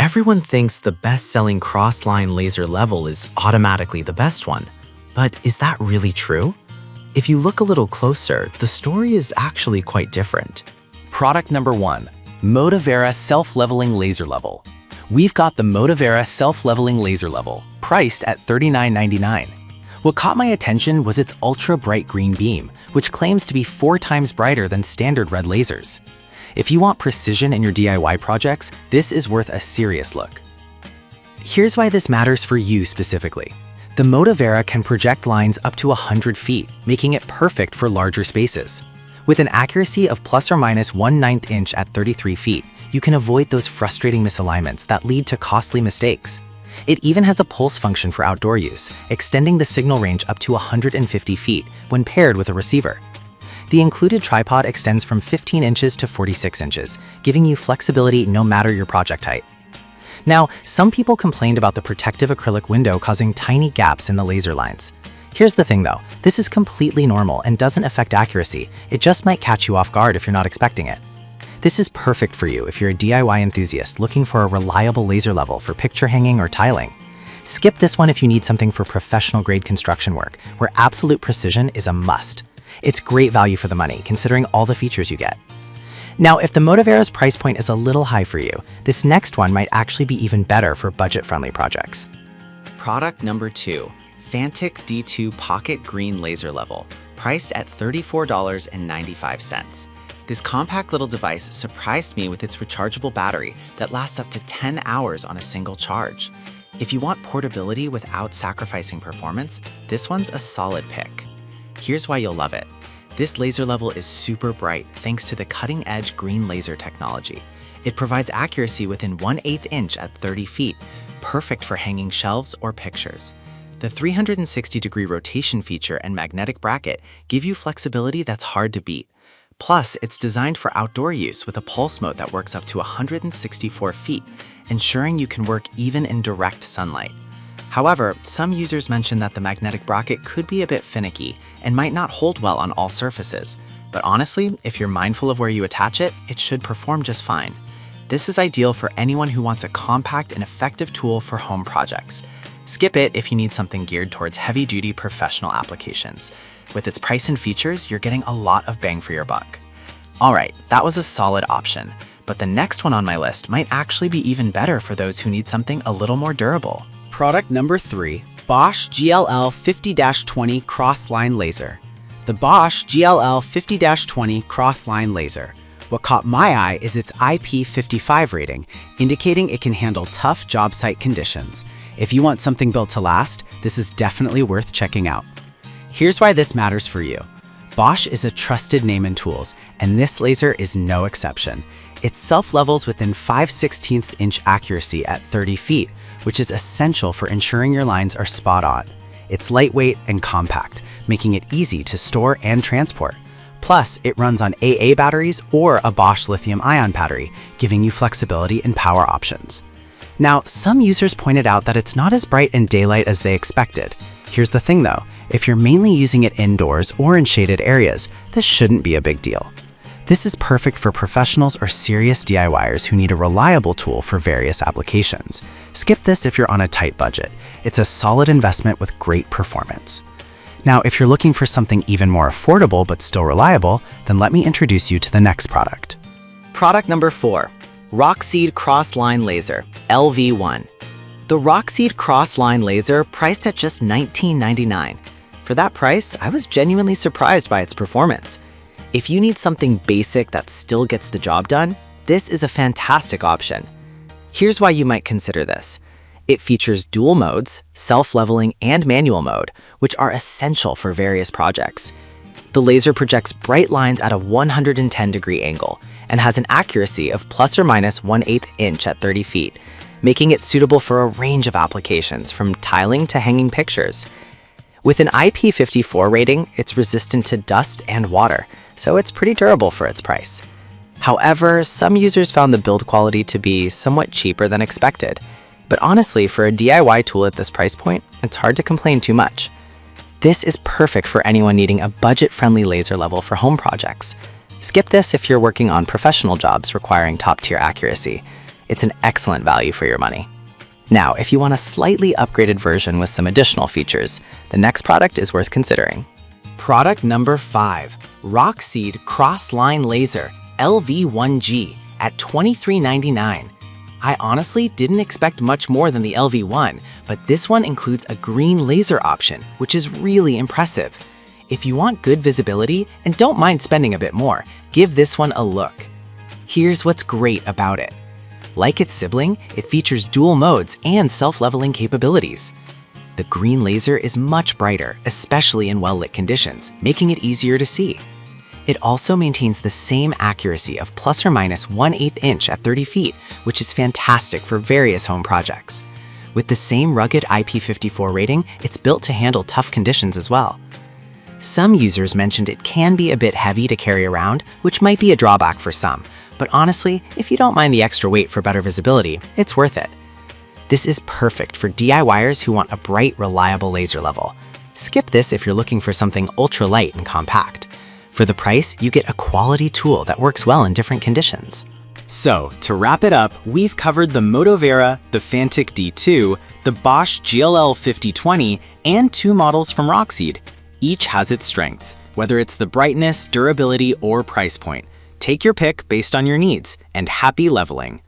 Everyone thinks the best-selling cross-line laser level is automatically the best one. But is that really true? If you look a little closer, the story is actually quite different. Product number 1, Motivera Self-Leveling Laser Level. We've got the Motivera Self-Leveling Laser Level, priced at $39.99. What caught my attention was its ultra-bright green beam, which claims to be 4 times brighter than standard red lasers. If you want precision in your DIY projects, this is worth a serious look. Here's why this matters for you specifically. The Motivera can project lines up to 100 feet, making it perfect for larger spaces. With an accuracy of plus or minus 1/9 inch at 33 feet, you can avoid those frustrating misalignments that lead to costly mistakes. It even has a pulse function for outdoor use, extending the signal range up to 150 feet when paired with a receiver. The included tripod extends from 15 inches to 46 inches, giving you flexibility no matter your project height. Now, some people complained about the protective acrylic window causing tiny gaps in the laser lines. Here's the thing though, this is completely normal and doesn't affect accuracy, it just might catch you off guard if you're not expecting it. This is perfect for you if you're a DIY enthusiast looking for a reliable laser level for picture hanging or tiling. Skip this one if you need something for professional-grade construction work, where absolute precision is a must. It's great value for the money, considering all the features you get. Now, if the Motivera's price point is a little high for you, this next one might actually be even better for budget-friendly projects. Product number 2, Fantic D2 Pocket Green Laser Level, priced at $34.95. This compact little device surprised me with its rechargeable battery that lasts up to 10 hours on a single charge. If you want portability without sacrificing performance, this one's a solid pick. Here's why you'll love it. This laser level is super bright thanks to the cutting-edge green laser technology. It provides accuracy within 1/8 inch at 30 feet, perfect for hanging shelves or pictures. The 360-degree rotation feature and magnetic bracket give you flexibility that's hard to beat. Plus, it's designed for outdoor use with a pulse mode that works up to 164 feet, ensuring you can work even in direct sunlight. However, some users mention that the magnetic bracket could be a bit finicky and might not hold well on all surfaces. But honestly, if you're mindful of where you attach it, it should perform just fine. This is ideal for anyone who wants a compact and effective tool for home projects. Skip it if you need something geared towards heavy-duty professional applications. With its price and features, you're getting a lot of bang for your buck. Alright, that was a solid option, but the next one on my list might actually be even better for those who need something a little more durable. Product number 3, Bosch GLL 50-20 Cross-Line Laser. The Bosch GLL 50-20 Cross-Line Laser. What caught my eye is its IP55 rating, indicating it can handle tough job site conditions. If you want something built to last, this is definitely worth checking out. Here's why this matters for you. Bosch is a trusted name in tools, and this laser is no exception. It self-levels within 5/16 inch accuracy at 30 feet, which is essential for ensuring your lines are spot on. It's lightweight and compact, making it easy to store and transport. Plus, it runs on AA batteries or a Bosch lithium-ion battery, giving you flexibility and power options. Now, some users pointed out that it's not as bright in daylight as they expected. Here's the thing though, if you're mainly using it indoors or in shaded areas, this shouldn't be a big deal. This is perfect for professionals or serious DIYers who need a reliable tool for various applications. Skip this if you're on a tight budget. It's a solid investment with great performance. Now, if you're looking for something even more affordable but still reliable, then let me introduce you to the next product. Product number 4, Rockseed Cross-Line Laser, LV1. The Rockseed Cross-Line Laser priced at just $19.99. For that price, I was genuinely surprised by its performance. If you need something basic that still gets the job done, this is a fantastic option. Here's why you might consider this. It features dual modes, self-leveling and manual mode, which are essential for various projects. The laser projects bright lines at a 110-degree angle and has an accuracy of plus or minus 1/8 inch at 30 feet, making it suitable for a range of applications from tiling to hanging pictures. With an IP54 rating, it's resistant to dust and water, so it's pretty durable for its price. However, some users found the build quality to be somewhat cheaper than expected. But honestly, for a DIY tool at this price point, it's hard to complain too much. This is perfect for anyone needing a budget-friendly laser level for home projects. Skip this if you're working on professional jobs requiring top-tier accuracy. It's an excellent value for your money. Now, if you want a slightly upgraded version with some additional features, the next product is worth considering. Product number 5, Rockseed Cross-Line Laser LV1G at $23.99. I honestly didn't expect much more than the LV1, but this one includes a green laser option, which is really impressive. If you want good visibility and don't mind spending a bit more, give this one a look. Here's what's great about it. Like its sibling, it features dual modes and self-leveling capabilities. The green laser is much brighter, especially in well-lit conditions, making it easier to see. It also maintains the same accuracy of plus or minus 1/8 inch at 30 feet, which is fantastic for various home projects. With the same rugged IP54 rating, it's built to handle tough conditions as well. Some users mentioned it can be a bit heavy to carry around, which might be a drawback for some, but honestly, if you don't mind the extra weight for better visibility, it's worth it. This is perfect for DIYers who want a bright, reliable laser level. Skip this if you're looking for something ultra-light and compact. For the price, you get a quality tool that works well in different conditions. So, to wrap it up, we've covered the Motovera, the Fantic D2, the Bosch GLL 5020, and 2 models from Rockseed. Each has its strengths, whether it's the brightness, durability, or price point. Take your pick based on your needs, and happy leveling.